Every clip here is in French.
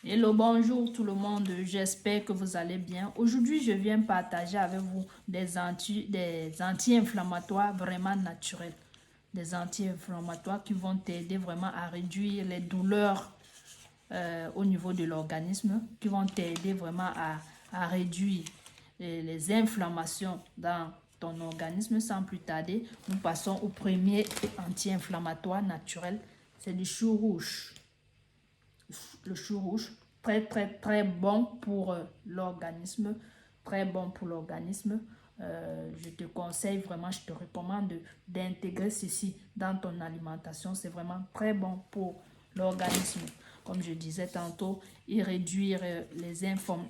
Hello, bonjour tout le monde, j'espère que vous allez bien. Aujourd'hui, je viens partager avec vous des anti-inflammatoires vraiment naturels. Des anti-inflammatoires qui vont t'aider vraiment à réduire les douleurs au niveau de l'organisme, qui vont t'aider vraiment à réduire les inflammations dans ton organisme. Sans plus tarder, nous passons au premier anti-inflammatoire naturel, c'est du chou rouge. Le chou rouge, très bon pour l'organisme, très bon pour l'organisme. Je te conseille vraiment, je te recommande d'intégrer ceci dans ton alimentation. C'est vraiment très bon pour l'organisme. Comme je disais tantôt, il réduit les inflammations.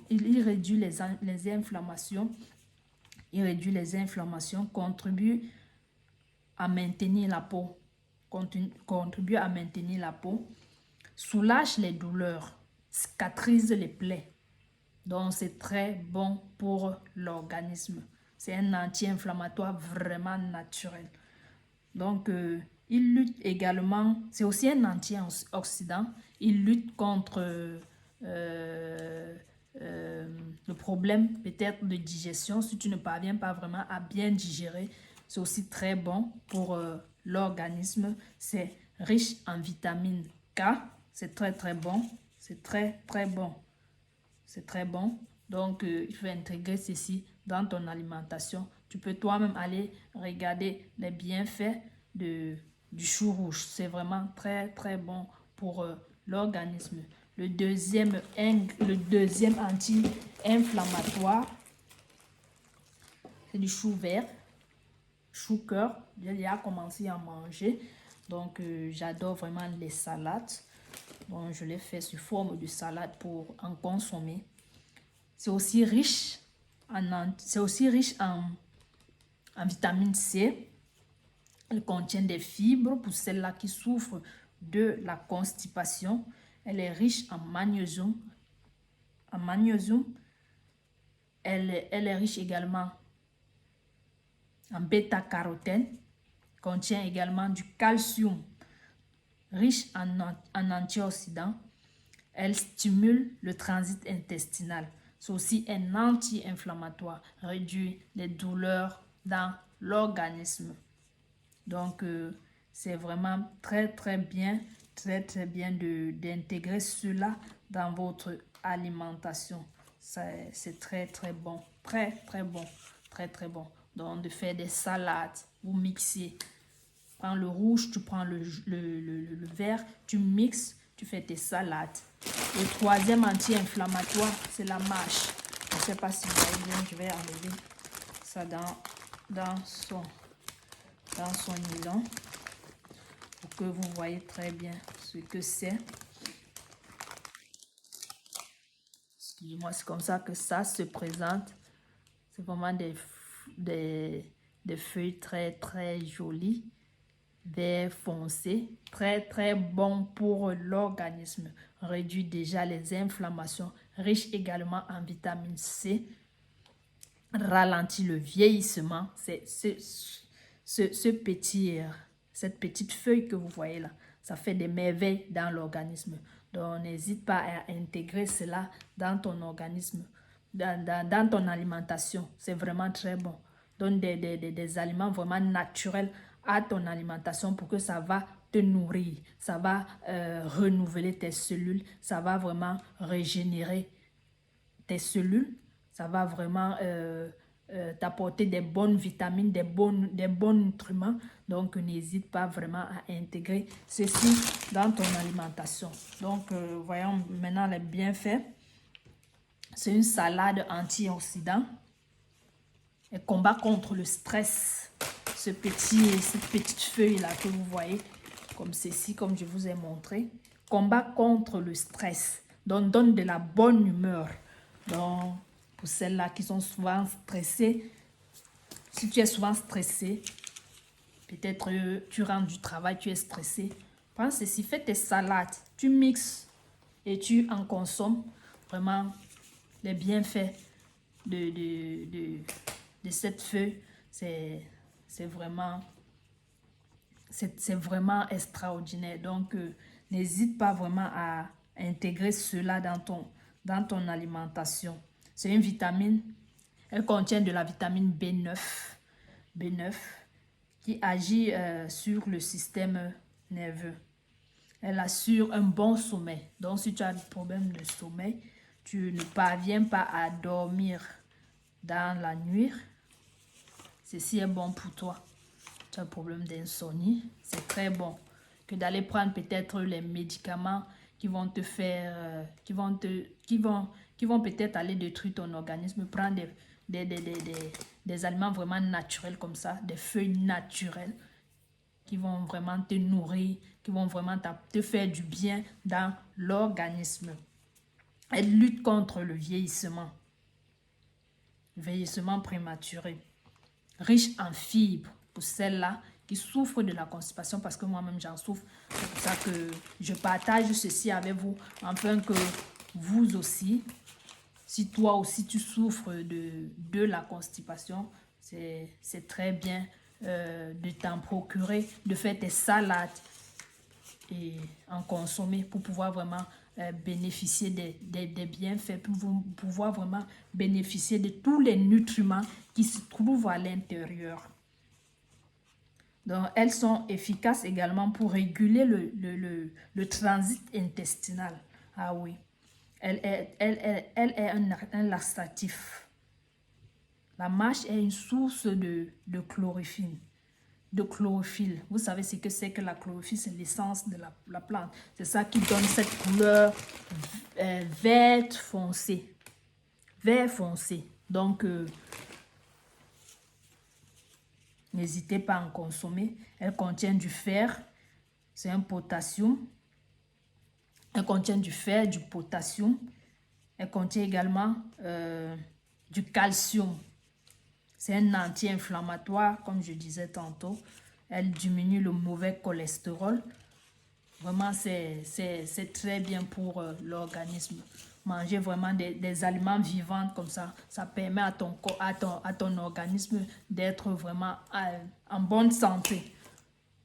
Il réduit les inflammations, contribue à maintenir la peau. Contribue à maintenir la peau, soulage les douleurs, cicatrise les plaies. Donc, c'est très bon pour l'organisme. C'est un anti-inflammatoire vraiment naturel. Donc, il lutte également, c'est aussi un antioxydant. Il lutte contre le problème peut-être de digestion. Si tu ne parviens pas vraiment à bien digérer, c'est aussi très bon pour l'organisme. C'est riche en vitamine K. C'est très bon. C'est très bon. C'est très bon. Donc, il faut intégrer ceci dans ton alimentation. Tu peux toi-même aller regarder les bienfaits du chou rouge. C'est vraiment très bon pour l'organisme. Le deuxième anti-inflammatoire, c'est du chou vert, chou cœur. J'ai déjà commencé à manger. Donc, j'adore vraiment les salades. Donc, je l'ai fait sous forme de salade pour en consommer. C'est aussi riche en vitamine C. Elle contient des fibres pour celles-là qui souffrent de la constipation. Elle est riche en magnésium. Elle est riche également en bêta-carotène. Contient également du calcium. Riche en antioxydants. Elle stimule le transit intestinal. C'est aussi un anti-inflammatoire, réduit les douleurs dans l'organisme. Donc, c'est vraiment très bien d'intégrer cela dans votre alimentation. C'est très bon, très bon. Donc, de faire des salades, vous mixez. Prends le rouge, tu prends le vert, tu mixes, tu fais tes salades. Le troisième anti-inflammatoire, c'est la mâche. Je ne sais pas si vous voyez bien, je vais enlever ça dans son nylon pour que vous voyez très bien ce que c'est. Excusez-moi, c'est comme ça que ça se présente. C'est vraiment des feuilles très jolies, vert foncé, très bon pour l'organisme. Réduit déjà les inflammations, riche également en vitamine C, ralentit le vieillissement. C'est cette petite feuille que vous voyez là, ça fait des merveilles dans l'organisme. Donc, n'hésite pas à intégrer cela dans ton organisme, dans ton alimentation. C'est vraiment très bon. Donne des aliments vraiment naturels à ton alimentation pour que ça va te nourrir. Ça va renouveler tes cellules. Ça va vraiment régénérer tes cellules. Ça va vraiment t'apporter des bonnes vitamines, des bons nutriments. Donc, n'hésite pas vraiment à intégrer ceci dans ton alimentation. Donc, voyons maintenant les bienfaits. C'est une salade antioxydant. Elle combat contre le stress. Cette petite feuille-là que vous voyez, comme ceci, comme je vous ai montré. Combat contre le stress. Donc, donne de la bonne humeur. Donc, pour celles-là qui sont souvent stressées, si tu es souvent stressé, peut-être tu rentres du travail, tu es stressé, prends ceci, fais tes salades, tu mixes et tu en consommes. Vraiment, les bienfaits de cette feuille, c'est vraiment extraordinaire. Donc, n'hésite pas vraiment à intégrer cela dans ton alimentation. C'est une vitamine, elle contient de la vitamine B9 qui agit sur le système nerveux. Elle assure un bon sommeil. Donc, si tu as des problèmes de sommeil, tu ne parviens pas à dormir dans la nuit, ceci est bon pour toi. Tu as un problème d'insomnie, c'est très bon que d'aller prendre peut-être les médicaments qui vont te faire, qui vont peut-être aller détruire ton organisme. Prends des aliments vraiment naturels comme ça, des feuilles naturelles qui vont vraiment te nourrir, qui vont vraiment te faire du bien dans l'organisme. Elle lutte contre le vieillissement prématuré. Riche en fibres pour celles-là qui souffrent de la constipation, parce que moi-même j'en souffre. C'est pour ça que je partage ceci avec vous, afin que vous aussi, si toi aussi tu souffres de la constipation, c'est très bien de t'en procurer, de faire tes salades et en consommer pour pouvoir vraiment bénéficier des bienfaits, pour pouvoir vraiment bénéficier de tous les nutriments qui se trouvent à l'intérieur. Donc, elles sont efficaces également pour réguler le transit intestinal. Ah oui, elle est un laxatif. La mâche est une source de chlorophylle. Vous savez ce que c'est que la chlorophylle, c'est l'essence de la plante. C'est ça qui donne cette couleur vert foncé. Vert foncé. Donc, n'hésitez pas à en consommer. Elle contient du fer. C'est un potassium. Elle contient du fer, du potassium. Elle contient également du calcium. C'est un anti-inflammatoire, comme je disais tantôt. Elle diminue le mauvais cholestérol. Vraiment, c'est très bien pour l'organisme. Manger vraiment des aliments vivants comme ça permet à ton organisme d'être vraiment en bonne santé.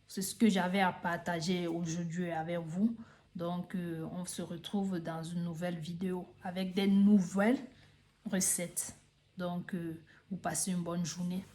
C'est ce que j'avais à partager aujourd'hui avec vous. Donc, on se retrouve dans une nouvelle vidéo avec des nouvelles recettes. Donc, vous passez une bonne journée.